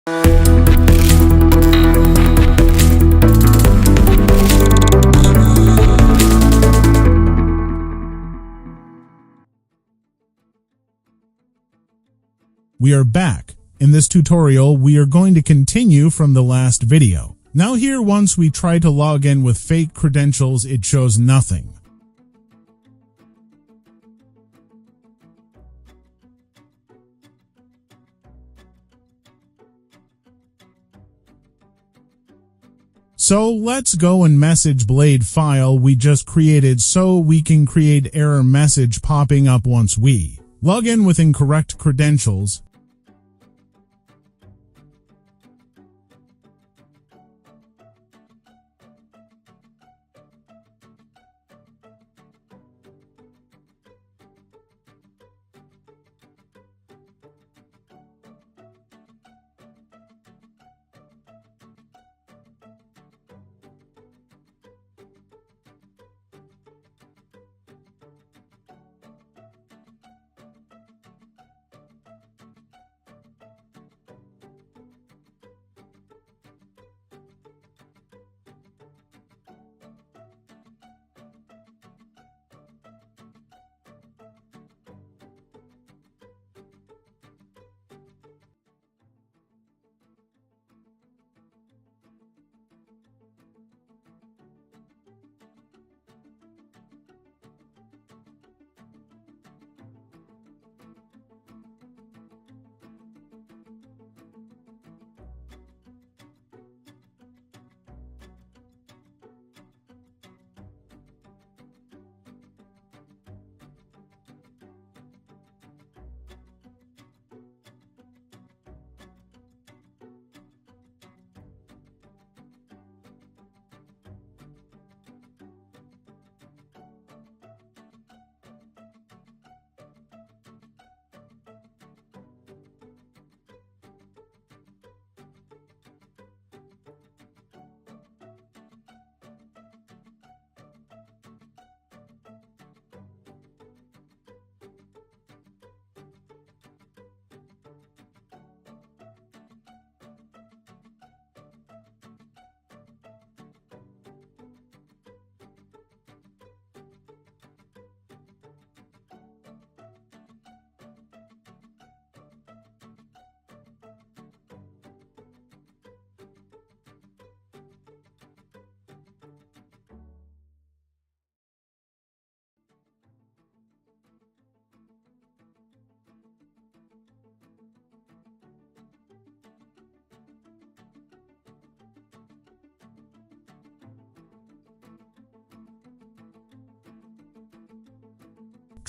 We are back. In this tutorial, we are going to continue from the last video. Now here, once we try to log in with fake credentials, it shows nothing. So let's go and message blade file we just created so we can create error message popping up once we log in with incorrect credentials.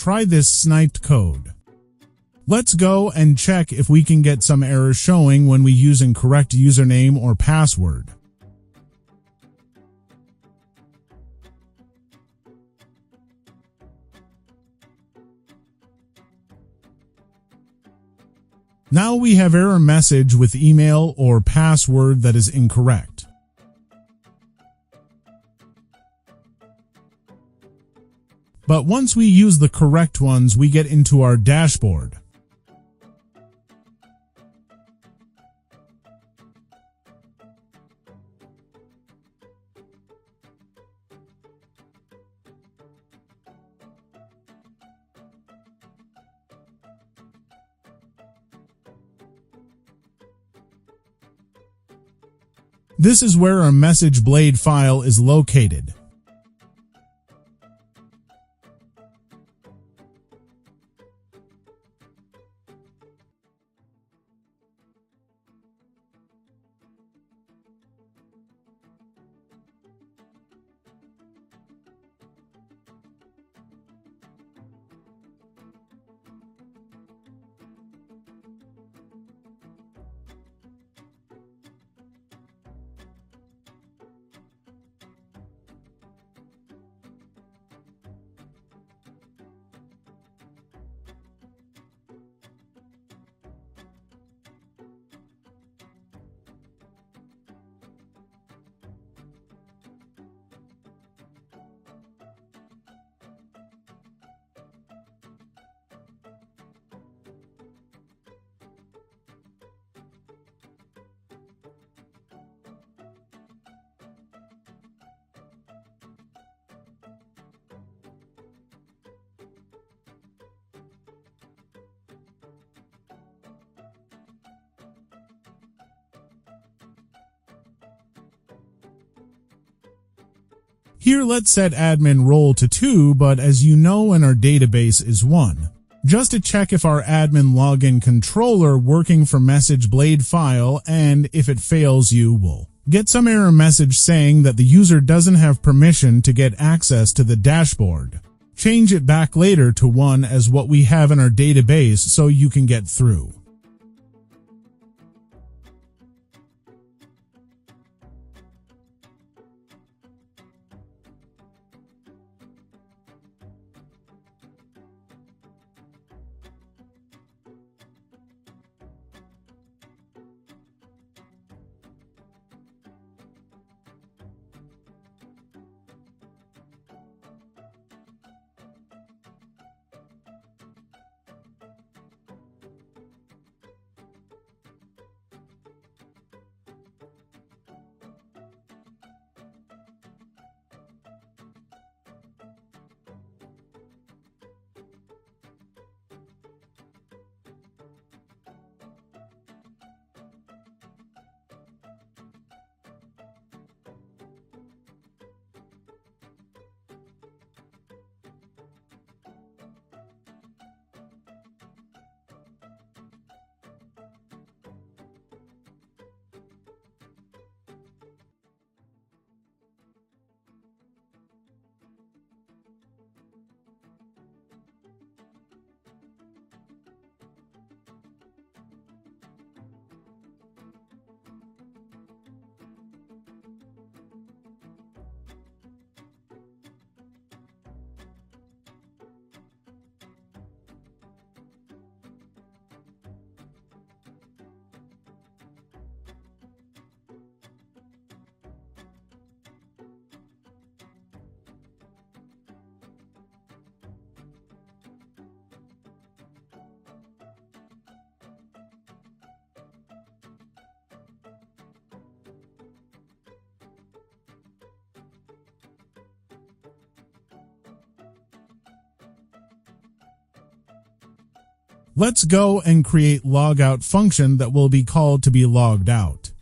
Try this sniped code. Let's go and check if we can get some errors showing when we use incorrect username or password. Now we have error message with email or password that is incorrect. But once we use the correct ones, we get into our dashboard. This is where our message blade file is located. Here let's set admin role to 2, but as you know in our database is 1. Just to check if our admin login controller working for message blade file, and if it fails you will get some error message saying that the user doesn't have permission to get access to the dashboard. Change it back later to 1 as what we have in our database so you can get through. Let's go and create logout function that will be called to be logged out.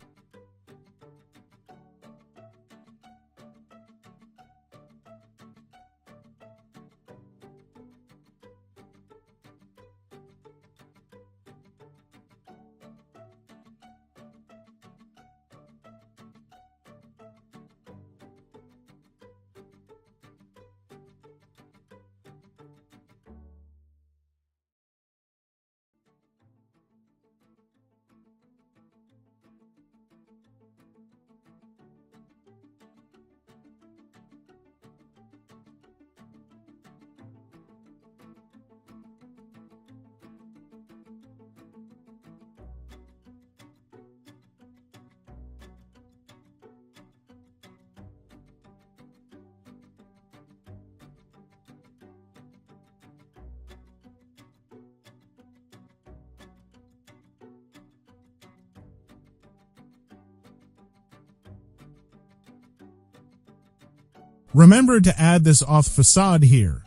Remember to add this auth facade here.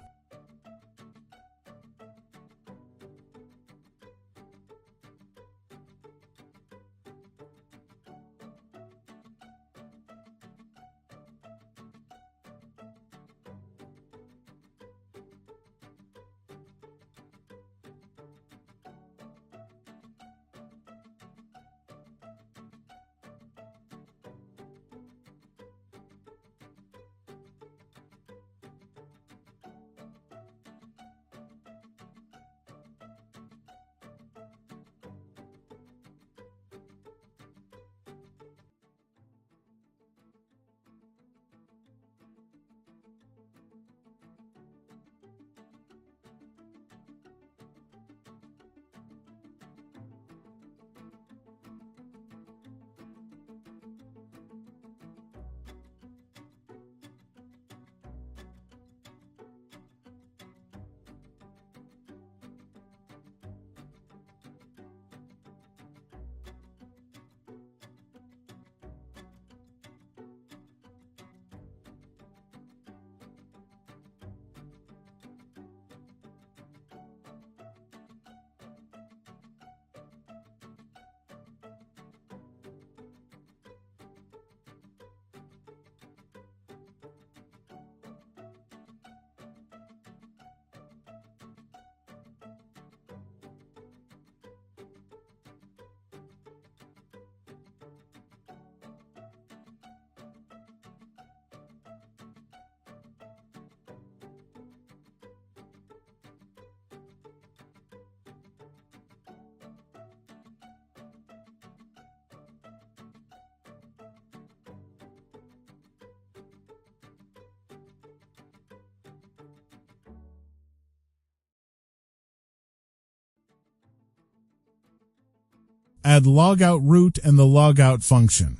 Add logout root and the logout function.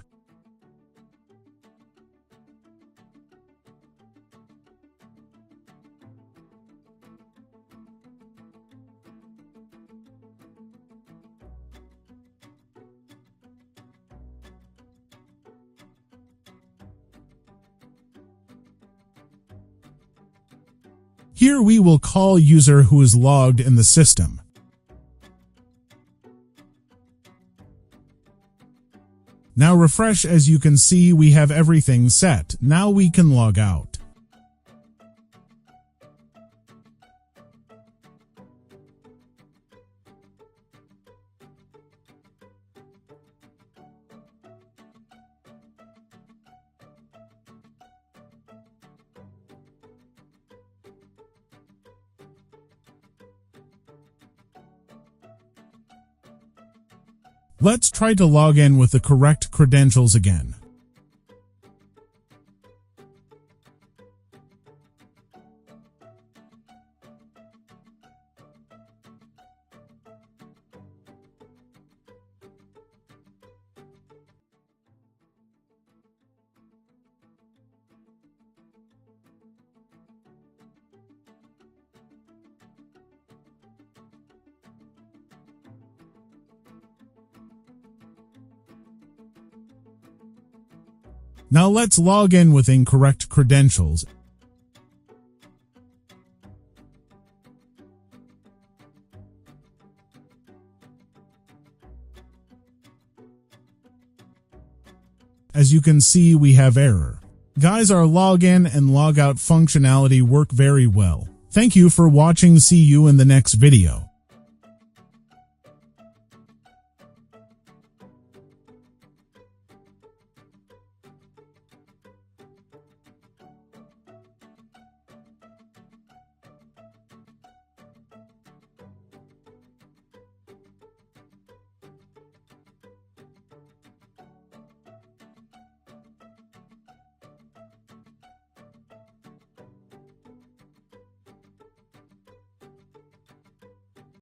Here we will call user who is logged in the system. Now refresh. As you can see, we have everything set. Now we can log out. Let's try to log in with the correct credentials again. Now let's log in with incorrect credentials. As you can see, we have error. Guys, our login and logout functionality work very well. Thank you for watching. See you in the next video.